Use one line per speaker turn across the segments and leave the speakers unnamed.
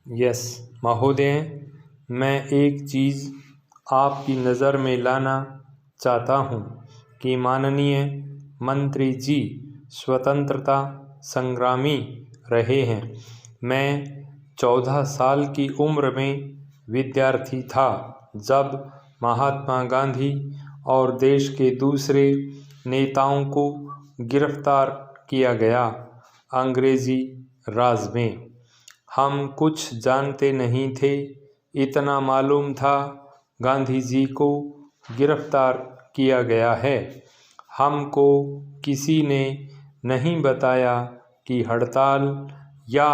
Yes महोदय, मैं एक चीज़ आपकी नज़र में लाना चाहता हूँ कि माननीय मंत्री जी स्वतंत्रता संग्रामी रहे हैं। मैं 14 साल की उम्र में विद्यार्थी था जब महात्मा गांधी और देश के दूसरे नेताओं को गिरफ्तार किया गया अंग्रेज़ी राज में। हम कुछ जानते नहीं थे, इतना मालूम था गांधी जी को गिरफ्तार किया गया है। हमको किसी ने नहीं बताया कि हड़ताल या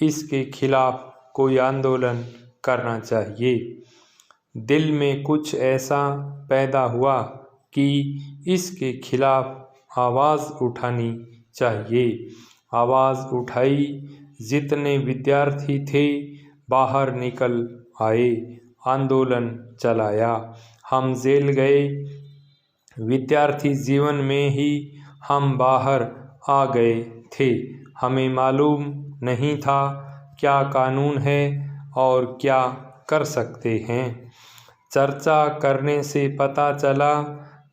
इसके खिलाफ कोई आंदोलन करना चाहिए। दिल में कुछ ऐसा पैदा हुआ कि इसके खिलाफ आवाज़ उठानी चाहिए। आवाज़ उठाई, जितने विद्यार्थी थे बाहर निकल आए, आंदोलन चलाया। हम जेल गए, विद्यार्थी जीवन में ही हम बाहर आ गए थे। हमें मालूम नहीं था क्या कानून है और क्या कर सकते हैं। चर्चा करने से पता चला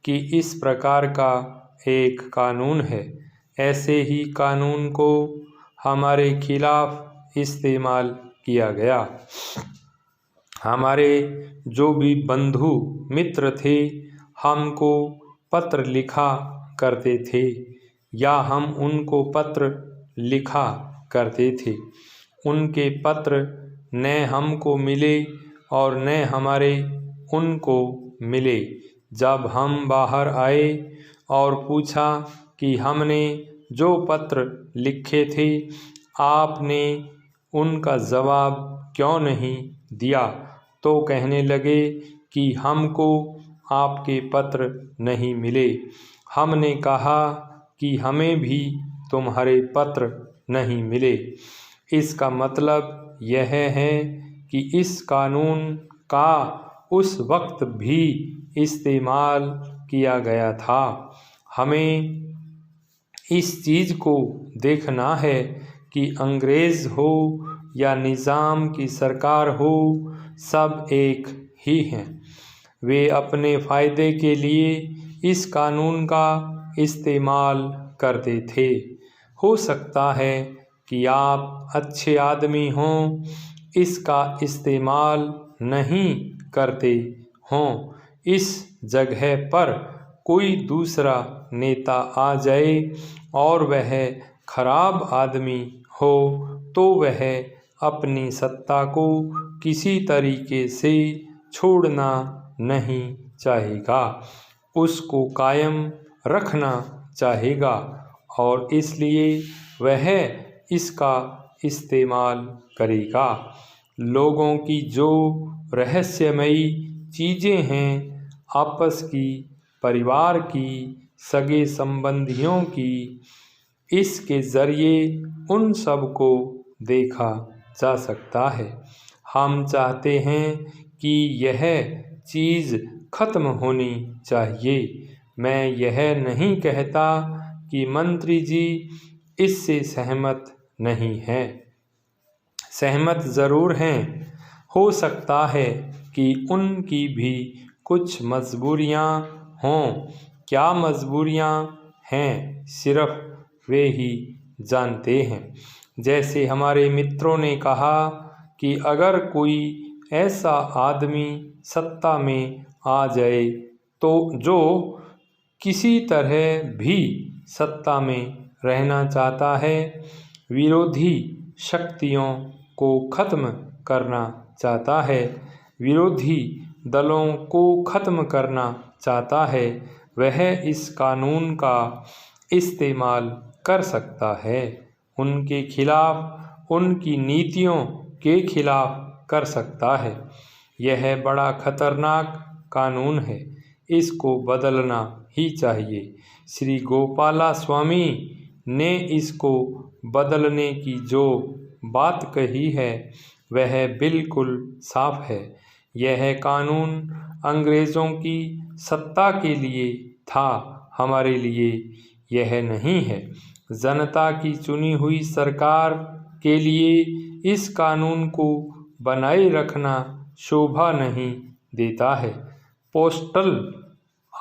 कि इस प्रकार का एक कानून है। ऐसे ही कानून को हमारे खिलाफ इस्तेमाल किया गया। हमारे जो भी बंधु मित्र थे हमको पत्र लिखा करते थे या हम उनको पत्र लिखा करते थे। उनके पत्र न हमको मिले और न हमारे उनको मिले। जब हम बाहर आए और पूछा कि हमने जो पत्र लिखे थे आपने उनका जवाब क्यों नहीं दिया, तो कहने लगे कि हमको आपके पत्र नहीं मिले। हमने कहा कि हमें भी तुम्हारे पत्र नहीं मिले। इसका मतलब यह है कि इस कानून का उस वक्त भी इस्तेमाल किया गया था। हमें इस चीज़ को देखना है कि अंग्रेज़ हो या निज़ाम की सरकार हो, सब एक ही हैं। वे अपने फ़ायदे के लिए इस कानून का इस्तेमाल करते थे। हो सकता है कि आप अच्छे आदमी हों, इसका इस्तेमाल नहीं करते हों। इस जगह पर कोई दूसरा नेता आ जाए और वह खराब आदमी हो तो वह अपनी सत्ता को किसी तरीके से छोड़ना नहीं चाहेगा, उसको कायम रखना चाहेगा और इसलिए वह इसका इस्तेमाल करेगा। लोगों की जो रहस्यमयी चीज़ें हैं, आपस की, परिवार की, सगे संबंधियों की, इसके ज़रिए उन सब को देखा जा सकता है। हम चाहते हैं कि यह चीज़ ख़त्म होनी चाहिए। मैं यह नहीं कहता कि मंत्री जी इससे सहमत नहीं हैं, सहमत ज़रूर हैं। हो सकता है कि उनकी भी कुछ मजबूरियां हों। क्या मजबूरियां हैं सिर्फ वे ही जानते हैं। जैसे हमारे मित्रों ने कहा कि अगर कोई ऐसा आदमी सत्ता में आ जाए तो जो किसी तरह भी सत्ता में रहना चाहता है, विरोधी शक्तियों को ख़त्म करना चाहता है, विरोधी दलों को ख़त्म करना चाहता है, वह इस कानून का इस्तेमाल कर सकता है। उनके खिलाफ, उनकी नीतियों के खिलाफ कर सकता है। यह बड़ा खतरनाक कानून है, इसको बदलना ही चाहिए। श्री गोपाला स्वामी ने इसको बदलने की जो बात कही है वह बिल्कुल साफ है। यह कानून अंग्रेज़ों की सत्ता के लिए था, हमारे लिए यह नहीं है। जनता की चुनी हुई सरकार के लिए इस कानून को बनाए रखना शोभा नहीं देता है। पोस्टल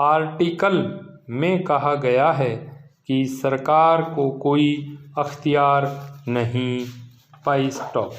आर्टिकल में कहा गया है कि सरकार को कोई अख्तियार नहीं। स्टॉप।